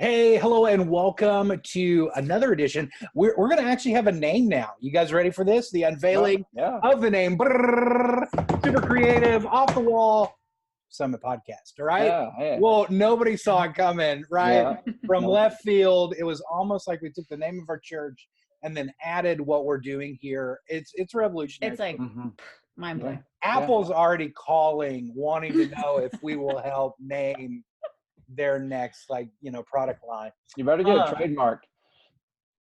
Hey, hello, and welcome to another edition. We're going to actually have a name now. You guys ready for this? The unveiling of the name. Brrr, super creative, off the wall Summit Podcast, all right? Yeah. Well, nobody saw it coming, right? Yeah. From No. left field, it was almost like we took the name of our church and then added what we're doing here. It's revolutionary. It's like Mhm. mind blowing. Apple's already calling, wanting to know if we will help name their next, product line. You better get Uh, it trademarked.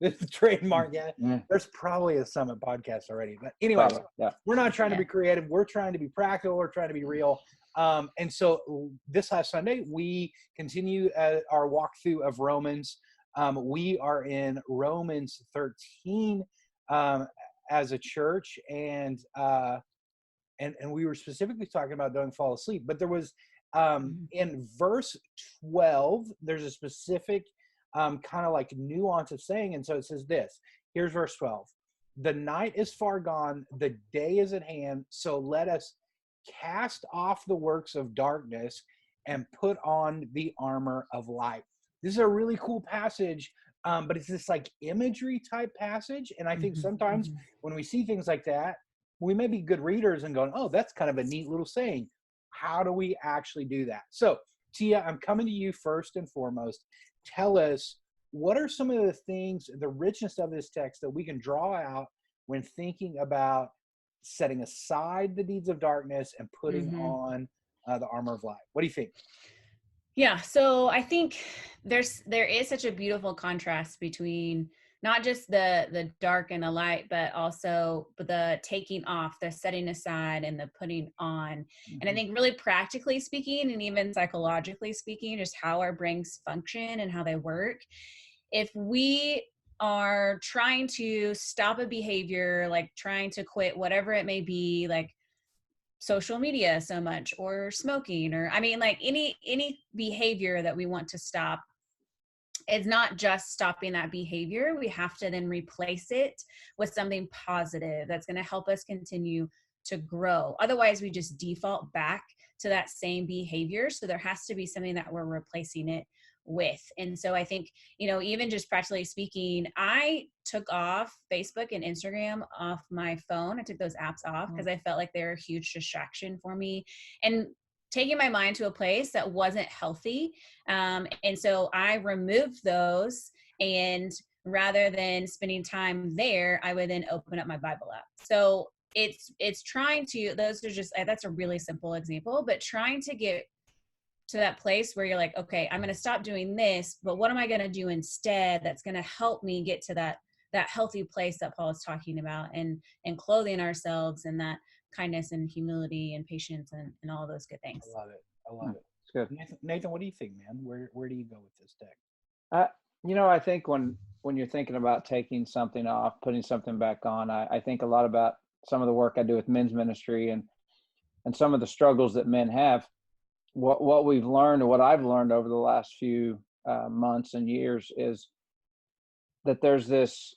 This trademark, yeah. Yeah. There's probably a Summit podcast already. But anyways, Probably. Yeah. we're not trying to Yeah. be creative. We're trying to be practical. We're trying to be real. And so this last Sunday, we continue our walkthrough of Romans. We are in Romans 13 as a church, and we were specifically talking about don't fall asleep. But there was in verse 12, there's a specific kind of like nuance of saying, and so it says this. Here's verse 12. The night is far gone, the day is at hand, so let us cast off the works of darkness and put on the armor of light. This is a really cool passage, but it's this like imagery type passage, and I think sometimes when we see things like that, we may be good readers and going, oh, that's kind of a neat little saying. How do we actually do that? So, Tia, I'm coming to you first and foremost. Tell us, what are some of the things, the richness of this text that we can draw out when thinking about setting aside the deeds of darkness and putting on the armor of light? What do you think? Yeah, so I think there is such a beautiful contrast between not just the dark and the light, but also the taking off, the setting aside, and the putting on. And I think really practically speaking, and even psychologically speaking, just how our brains function and how they work. If we are trying to stop a behavior, like trying to quit whatever it may be, like social media so much, or smoking, or like any behavior that we want to stop, it's not just stopping that behavior. We have to then replace it with something positive that's going to help us continue to grow. Otherwise, we just default back to that same behavior. So there has to be something that we're replacing it with. And so I think, even just practically speaking, I took off Facebook and Instagram off my phone. I took those apps off because I felt like they're a huge distraction for me and taking my mind to a place that wasn't healthy. And so I removed those, and rather than spending time there, I would then open up my Bible app. So it's trying to, those are just, that's a really simple example, but trying to get to that place where you're like, okay, I'm going to stop doing this, but what am I going to do instead that's going to help me get to that healthy place that Paul is talking about, and clothing ourselves in that kindness and humility and patience and all of those good things. I love it. It's good. Nathan, what do you think, man? Where do you go with this text? I think when you're thinking about taking something off, putting something back on, I think a lot about some of the work I do with men's ministry and some of the struggles that men have. What we've learned, or what I've learned over the last few months and years, is that there's this,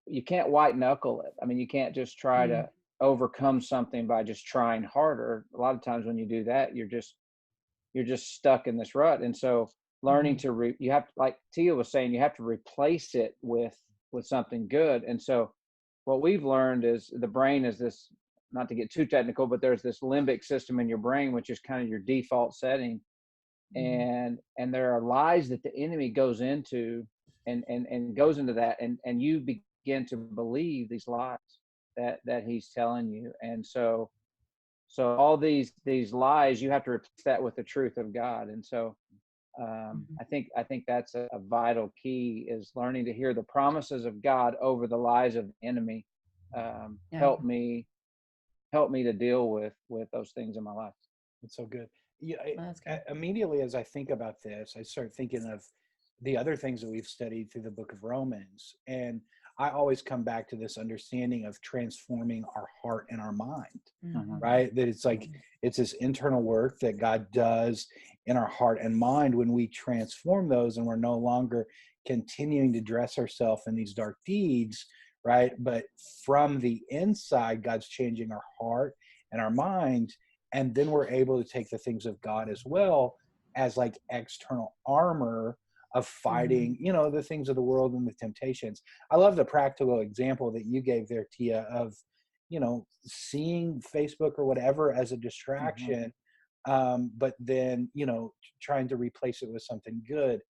you can't white knuckle it. I mean, you can't just try to overcome something by just trying harder. A lot of times when you do that, you're just stuck in this rut. And so learning to you have to, like Tia was saying, you have to replace it with something good. And so what we've learned is the brain is this, not to get too technical, but there's this limbic system in your brain, which is kind of your default setting. And there are lies that the enemy goes into and goes into that, and you begin to believe these lies that he's telling you. And so all these lies, you have to replace that with the truth of God. And so I think that's a vital key, is learning to hear the promises of God over the lies of the enemy. Help me to deal with those things in my life. It's so good. Yeah, immediately as I think about this, I start thinking of the other things that we've studied through the book of Romans. And I always come back to this understanding of transforming our heart and our mind, right? That it's like, it's this internal work that God does in our heart and mind when we transform those, and we're no longer continuing to dress ourselves in these dark deeds, right? But from the inside, God's changing our heart and our mind. And then we're able to take the things of God as well as like external armor of fighting, the things of the world and the temptations. I love the practical example that you gave there, Tia, of, seeing Facebook or whatever as a distraction, but then, trying to replace it with something good.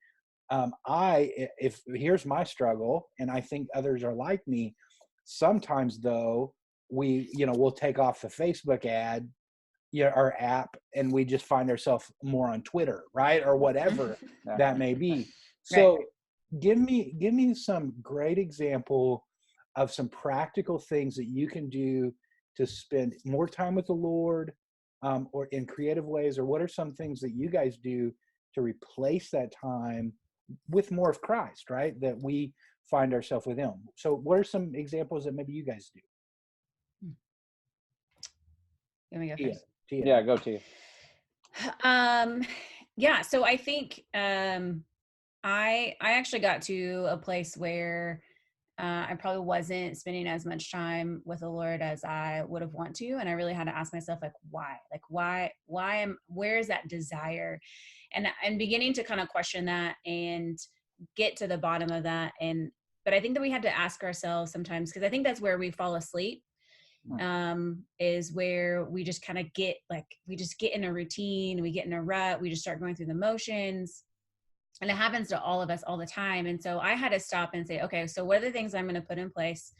If here's my struggle, and I think others are like me, sometimes though, we'll take off the Facebook ad, our app, and we just find ourselves more on Twitter, right? Or whatever that may be. So give me some great example of some practical things that you can do to spend more time with the Lord, or in creative ways, or what are some things that you guys do to replace that time with more of Christ, right? That we find ourselves with him. So what are some examples that maybe you guys do? Let me go Tia, first. Yeah, go to you. Yeah, so I think I actually got to a place where I probably wasn't spending as much time with the Lord as I would have want to, and I really had to ask myself, like, where is that desire, and beginning to kind of question that and get to the bottom of that. But I think that we have to ask ourselves sometimes, because I think that's where we fall asleep, is where we just kind of we just get in a routine, we get in a rut, we just start going through the motions. And it happens to all of us all the time. And so I had to stop and say, okay, so what are the things I'm going to put in place?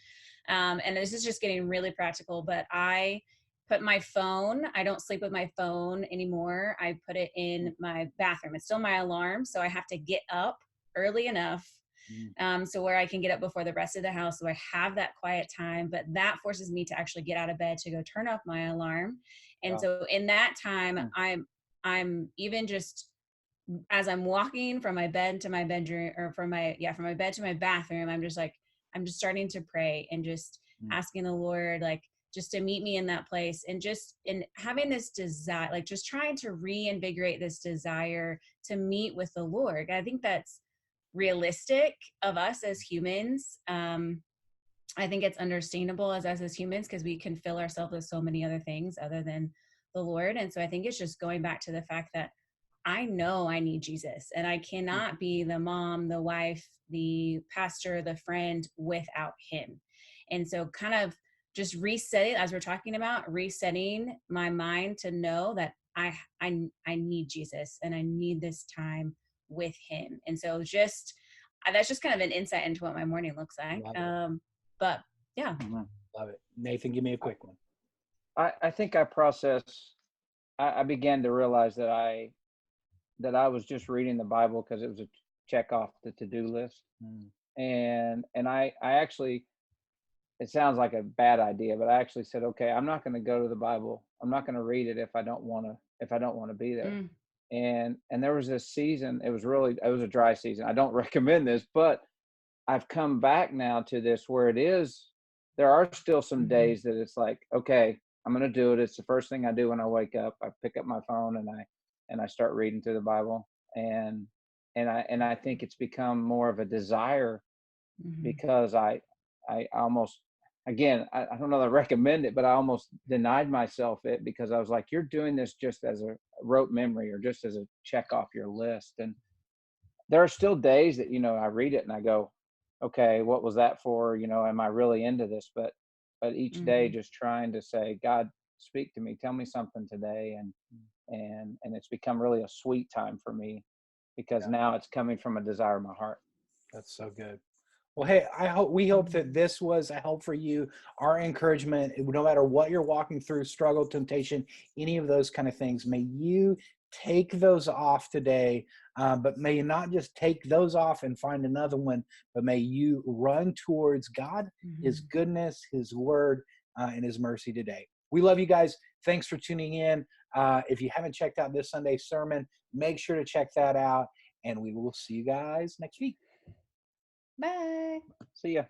And this is just getting really practical, but I put my phone, I don't sleep with my phone anymore. I put it in my bathroom. It's still my alarm. So I have to get up early enough, so where I can get up before the rest of the house. So I have that quiet time, but that forces me to actually get out of bed to go turn off my alarm. And so in that time, I'm even just, as I'm walking from my bed to my bedroom, or from my bed to my bathroom, I'm just starting to pray and just asking the Lord, like, just to meet me in that place, and just in having this desire, like just trying to reinvigorate this desire to meet with the Lord. I think that's realistic of us as humans. I think it's understandable as us as humans, because we can fill ourselves with so many other things other than the Lord. And so I think it's just going back to the fact that I know I need Jesus, and I cannot be the mom, the wife, the pastor, the friend without him. And so kind of just resetting, as we're talking about, resetting my mind to know that I need Jesus, and I need this time with him. And so just, that's just kind of an insight into what my morning looks like. But yeah. Love it. Nathan, give me a quick one. I think I began to realize that I was just reading the Bible because it was a check off the to-do list. And I actually, it sounds like a bad idea, but I actually said, okay, I'm not going to go to the Bible. I'm not going to read it if I don't want to be there. And there was this season, it was a dry season. I don't recommend this, but I've come back now to this where there are still some days that it's like, okay, I'm going to do it. It's the first thing I do when I wake up. I pick up my phone and I start reading through the Bible, and I think it's become more of a desire, because I almost, again, I don't know that I recommend it, but I almost denied myself it, because I was like, you're doing this just as a rote memory, or just as a check off your list. And there are still days that, I read it and I go, okay, what was that for? Am I really into this? But each day just trying to say, God, speak to me, tell me something today. And it's become really a sweet time for me, because now it's coming from a desire of my heart. That's so good. Well, hey, we hope that this was a help for you. Our encouragement, no matter what you're walking through, struggle, temptation, any of those kind of things, may you take those off today, but may you not just take those off and find another one, but may you run towards God, his goodness, his word, and his mercy today. We love you guys. Thanks for tuning in. If you haven't checked out this Sunday's sermon, make sure to check that out, and we will see you guys next week. Bye. See ya.